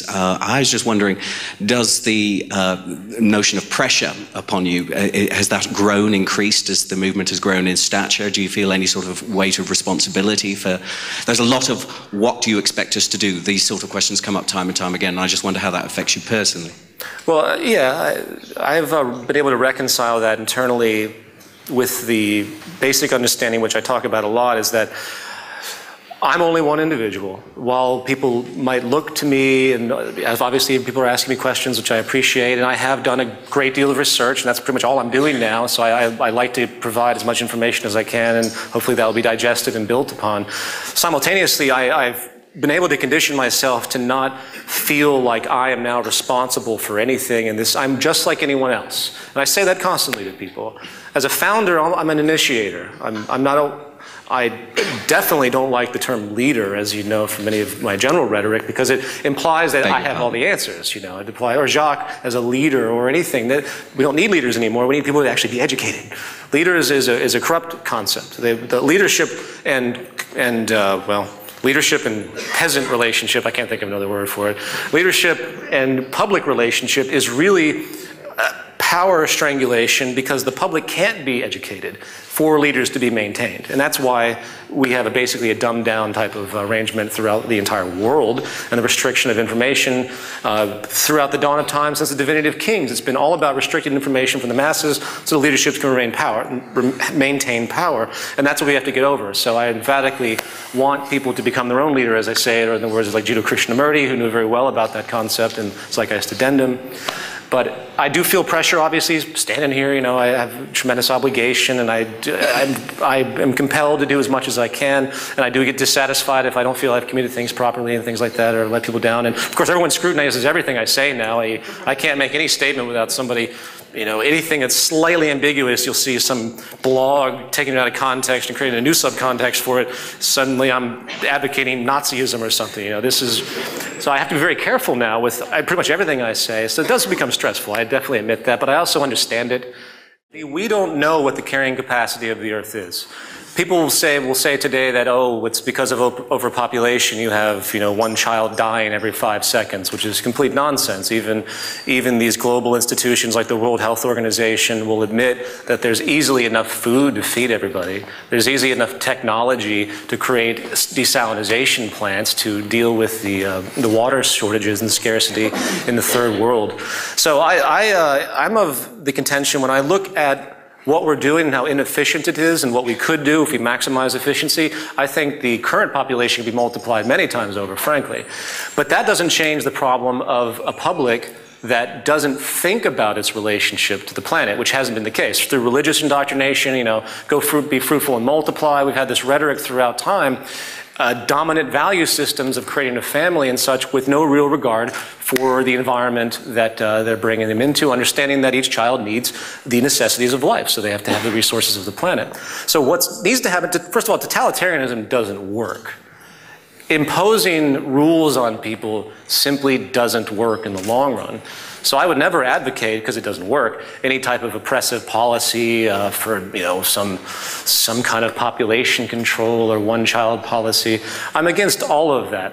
is, I was just wondering, does the notion of pressure upon you, has that grown, increased as the movement has grown in stature? Do you feel any sort of weight of responsibility for, there's a lot of what do you expect us to do? These sort of questions come up time and time again, and I just wonder how that affects you personally. Well, yeah, I've been able to reconcile that internally with the basic understanding, which I talk about a lot, is that I'm only one individual. While people might look to me, and as obviously people are asking me questions, which I appreciate, and I have done a great deal of research, and that's pretty much all I'm doing now, so I like to provide as much information as I can, and hopefully that will be digested and built upon. Simultaneously, I've been able to condition myself to not feel like I am now responsible for anything, and I'm just like anyone else. And I say that constantly to people. As a founder, I'm an initiator. I definitely don't like the term leader, as you know from many of my general rhetoric, because it implies that I have all the answers, you know. It implies, or Jacques as a leader or anything. That we don't need leaders anymore. We need people to actually be educated. Leaders is a corrupt concept. The leadership leadership and peasant relationship, I can't think of another word for it. Leadership and public relationship is really power strangulation, because the public can't be educated for leaders to be maintained. And that's why we have basically a dumbed down type of arrangement throughout the entire world, and the restriction of information throughout the dawn of time since the divinity of kings. It's been all about restricted information from the masses so the leaderships can maintain power. And that's what we have to get over. So I emphatically want people to become their own leader, as I say it, or in the words of like Jiddu Krishnamurti, who knew very well about that concept in Zeitgeist Addendum. But I do feel pressure, obviously, standing here, you know, I have tremendous obligation, and I am compelled to do as much as I can, and I do get dissatisfied if I don't feel I've committed things properly and things like that, or let people down. And of course, everyone scrutinizes everything I say now. I can't make any statement without somebody, you know, anything that's slightly ambiguous, you'll see some blog taking it out of context and creating a new subcontext for it. Suddenly I'm advocating Nazism or something, you know. So I have to be very careful now with pretty much everything I say. So it does become stressful, I definitely admit that, but I also understand it. We don't know what the carrying capacity of the Earth is. People will say today that, oh, it's because of overpopulation. You have, you know, one child dying every 5 seconds, which is complete nonsense. Even these global institutions like the World Health Organization will admit that there's easily enough food to feed everybody. There's easily enough technology to create desalination plants to deal with the water shortages and scarcity in the third world. So I'm of the contention, when I look at what we're doing and how inefficient it is and what we could do if we maximize efficiency, I think the current population can be multiplied many times over, frankly. But that doesn't change the problem of a public that doesn't think about its relationship to the planet, which hasn't been the case. Through religious indoctrination, you know, be fruitful and multiply, we've had this rhetoric throughout time. Dominant value systems of creating a family and such, with no real regard for the environment that they're bringing them into, understanding that each child needs the necessities of life, so they have to have the resources of the planet. So what needs to happen, first of all, totalitarianism doesn't work. Imposing rules on people simply doesn't work in the long run. So I would never advocate, because it doesn't work, any type of oppressive policy for, you know, some kind of population control or one-child policy. I'm against all of that.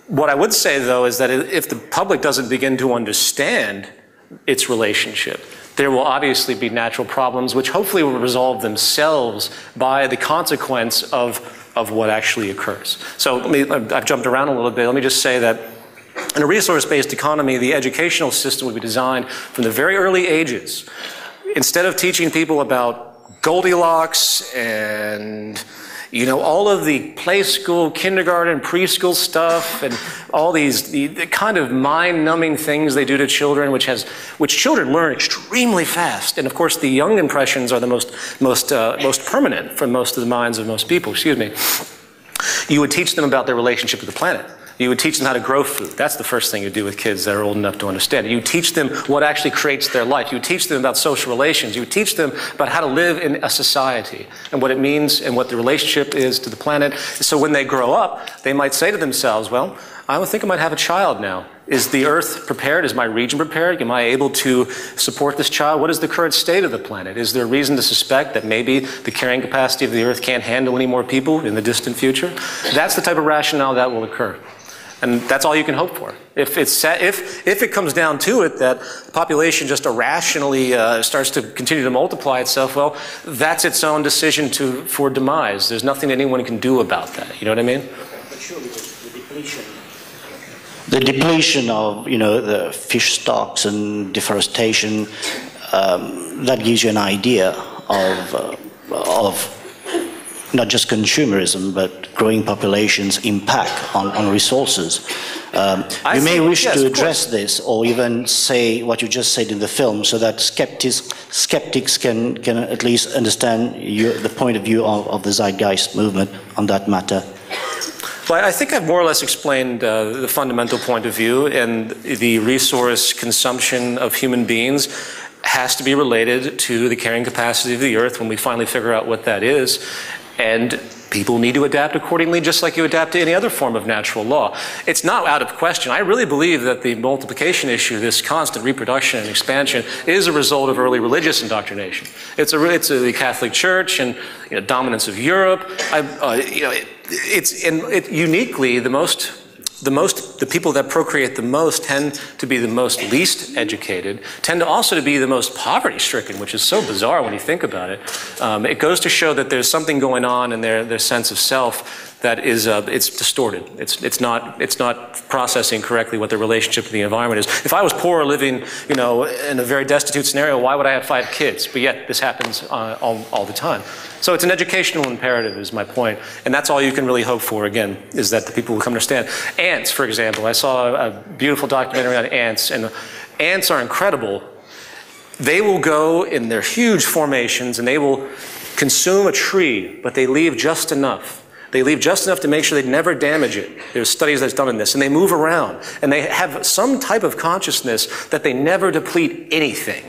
What I would say, though, is that if the public doesn't begin to understand its relationship, there will obviously be natural problems which hopefully will resolve themselves by the consequence of what actually occurs. So I've jumped around a little bit. Let me just say that in a resource-based economy, the educational system would be designed from the very early ages. Instead of teaching people about Goldilocks and, you know, all of the play school, kindergarten, preschool stuff, and all these the kind of mind-numbing things they do to children, which children learn extremely fast. And of course, the young impressions are the most permanent for most of the minds of most people. Excuse me. You would teach them about their relationship to the planet. You would teach them how to grow food. That's the first thing you do with kids that are old enough to understand it. You teach them what actually creates their life. You teach them about social relations. You teach them about how to live in a society and what it means and what the relationship is to the planet. So when they grow up, they might say to themselves, well, I think I might have a child now. Is the Earth prepared? Is my region prepared? Am I able to support this child? What is the current state of the planet? Is there reason to suspect that maybe the carrying capacity of the Earth can't handle any more people in the distant future? That's the type of rationale that will occur. And that's all you can hope for. If it comes down to it that the population just irrationally starts to continue to multiply itself, well, that's its own decision for demise. There's nothing anyone can do about that. You know what I mean? But surely the depletion of, the fish stocks and deforestation, that gives you an idea of not just consumerism, but growing populations' impact on resources. You may wish to address this, or even say what you just said in the film, so that skeptics can at least understand the point of view of the Zeitgeist movement on that matter. Well, I think I've more or less explained the fundamental point of view, and the resource consumption of human beings has to be related to the carrying capacity of the Earth when we finally figure out what that is. And people need to adapt accordingly, just like you adapt to any other form of natural law. It's not out of question. I really believe that the multiplication issue, this constant reproduction and expansion, is a result of early religious indoctrination. It's the Catholic Church and dominance of Europe. Uniquely the people that procreate the most tend to be the most least educated, tend to also to be the most poverty-stricken, which is so bizarre when you think about it. It goes to show that there's something going on in their sense of self that is it's distorted. It's not processing correctly what the relationship to the environment is. If I was poor, living in a very destitute scenario, why would I have 5 kids? But yet this happens all the time. So it's an educational imperative, is my point, and that's all you can really hope for. Again, is that the people will come to understand. Ants, for example, I saw a beautiful documentary on ants, and ants are incredible. They will go in their huge formations and they will consume a tree, but they leave just enough. They leave just enough to make sure they never damage it. There's studies that's done in this, and they move around, and they have some type of consciousness that they never deplete anything.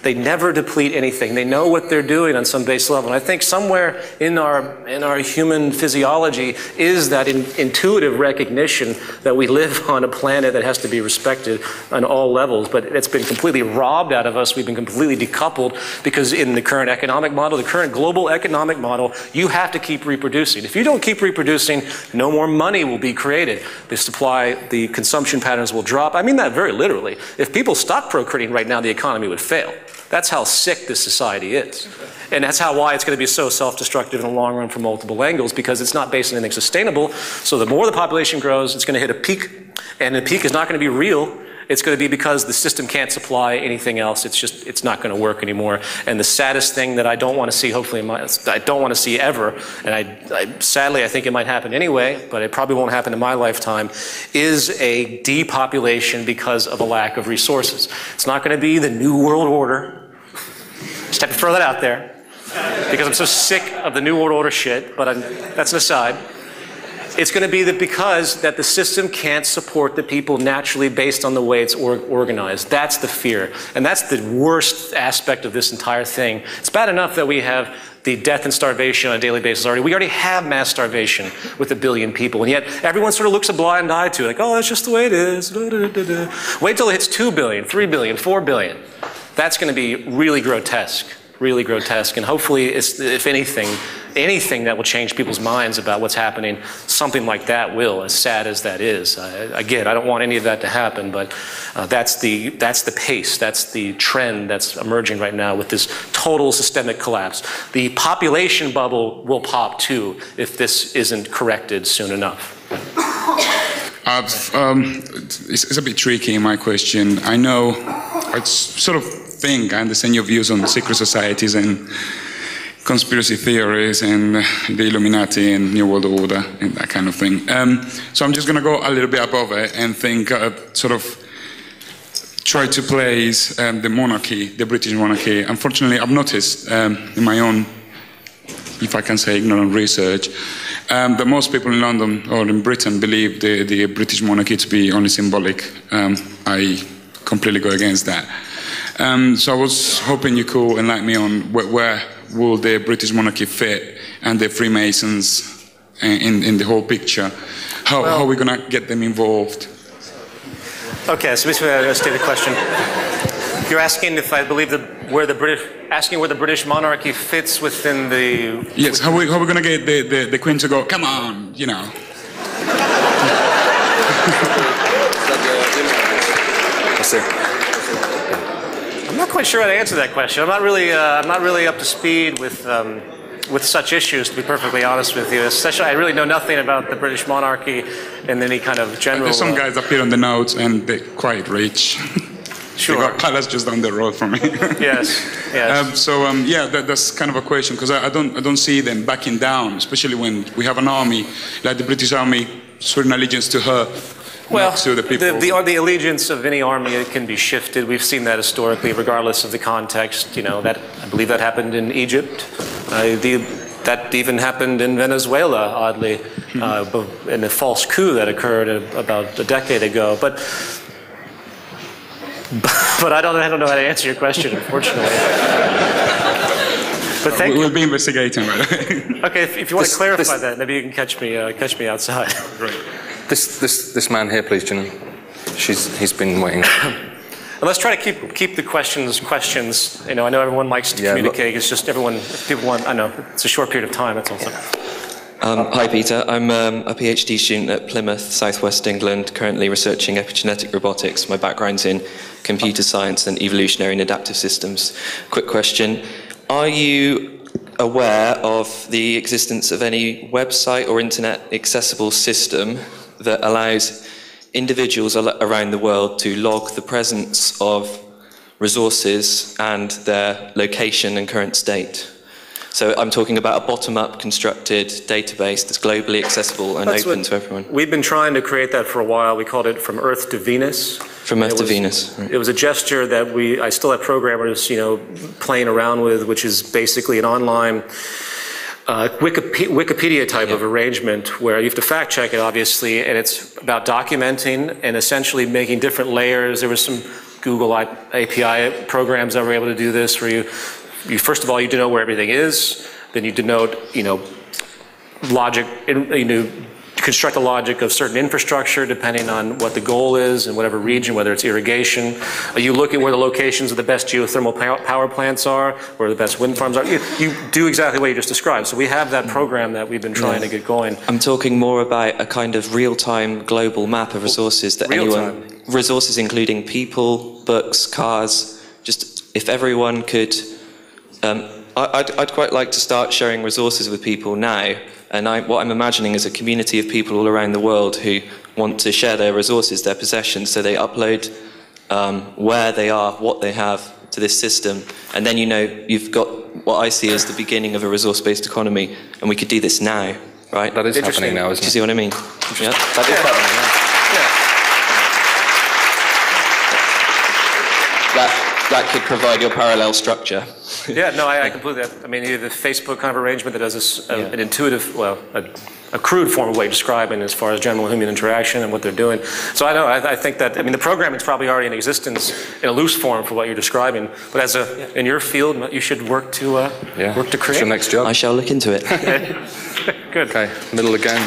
They never deplete anything. They know what they're doing on some base level. And I think somewhere in our human physiology is that intuitive recognition that we live on a planet that has to be respected on all levels. But it's been completely robbed out of us. We've been completely decoupled because in the current economic model, the current global economic model, you have to keep reproducing. If you don't keep reproducing, no more money will be created. The consumption patterns will drop. I mean that very literally. If people stopped procreating right now, the economy would fail. That's how sick this society is. And that's why it's going to be so self-destructive in the long run from multiple angles, because it's not based on anything sustainable. So the more the population grows, it's going to hit a peak, and the peak is not going to be real. It's going to be because the system can't supply anything else. It's not going to work anymore. And the saddest thing that I don't want to see, I don't want to see ever, and sadly I think it might happen anyway, but it probably won't happen in my lifetime, is a depopulation because of a lack of resources. It's not going to be the New World Order. Just have to throw that out there, because I'm so sick of the New World Order shit, but that's an aside. It's going to be because the system can't support the people naturally based on the way it's organized. That's the fear. And that's the worst aspect of this entire thing. It's bad enough that we have the death and starvation on a daily basis already. We already have mass starvation with 1 billion people, and yet everyone sort of looks a blind eye to it, like, oh, that's just the way it is. Da, da, da, da. Wait till it hits 2 billion, 3 billion, 4 billion. That's going to be really grotesque, and hopefully, if anything that will change people's minds about what's happening, something like that will, as sad as that is. Again, I don't want any of that to happen, but that's the pace, that's the trend that's emerging right now with this total systemic collapse. The population bubble will pop too if this isn't corrected soon enough. It's a bit tricky, my question. I know, I sort of think I understand your views on secret societies and conspiracy theories and the Illuminati and New World Order and that kind of thing. So I'm just going to go a little bit above it and think, sort of try to place the monarchy, the British monarchy. Unfortunately, I've noticed in my own, if I can say, ignorant research, that most people in London or in Britain believe the British monarchy to be only symbolic. I completely go against that. So I was hoping you could enlighten me on where will the British monarchy fit and the Freemasons in the whole picture. How are we going to get them involved? Okay, so basically I'll state the question. You're asking if I believe where the British monarchy fits within the... Yes, how are we going to get the Queen to go, come on, you know. I'm not quite sure how to answer that question. I'm not really up to speed with such issues, to be perfectly honest with you. Especially, I really know nothing about the British monarchy and any kind of general... There's some guys appear on the notes, and they're quite rich. Sure. They got palace just down the road from me. Yes, yes. Yeah, that's kind of a question, because I don't see them backing down, especially when we have an army, like the British army, swearing allegiance to her, well, not to the people. The allegiance of any army, it can be shifted. We've seen that historically, regardless of the context. You know, that I believe that happened in Egypt. That even happened in Venezuela, oddly, in a false coup that occurred about a decade ago. But I don't know how to answer your question, unfortunately. But thank you. We'll be investigating, by the way. Okay, if you want to clarify that, maybe you can catch me outside. Great. This man here, please, Gina. He's been waiting. And let's try to keep the questions. You know, I know everyone likes to communicate. It's just people want. I know it's a short period of time. That's also. Hi, Peter. I'm a PhD student at Plymouth, southwest England, currently researching epigenetic robotics. My background's in computer science and evolutionary and adaptive systems. Quick question: are you aware of the existence of any website or internet accessible system that allows individuals around the world to log the presence of resources and their location and current state? So I'm talking about a bottom-up constructed database that's globally accessible and open to everyone. We've been trying to create that for a while. We called it From Earth to Venus. From Earth to Venus. Right. It was a gesture that I still have programmers, you know, playing around with, which is basically an online Wikipedia type of arrangement where you have to fact check it, obviously, and it's about documenting and essentially making different layers. There was some Google API programs that were able to do this, where you first of all, you denote where everything is, then you denote, you know, logic, you know, construct a logic of certain infrastructure depending on what the goal is in whatever region, whether it's irrigation. You look at where the locations of the best geothermal power plants are, where the best wind farms are. You do exactly what you just described. So we have that program that we've been trying to get going. I'm talking more about a kind of real-time global map of resources that resources including people, books, cars, just if everyone could, I'd quite like to start sharing resources with people now. And what I'm imagining is a community of people all around the world who want to share their resources, their possessions, so they upload where they are, what they have to this system. And then, you know, you've got what I see as the beginning of a resource-based economy, and we could do this now, right? That is happening now, isn't it? Do you see what I mean? Yeah. That is happening now. Yeah. That could provide your parallel structure. Yeah, no, I completely. I mean, you have the Facebook kind of arrangement that does this, an intuitive, well, a crude form of way of describing as far as general human interaction and what they're doing. So I know, I think that, I mean, the program is probably already in existence in a loose form for what you're describing. But as in your field, you should work to create. What's your next job? I shall look into it. Good. Okay, middle again.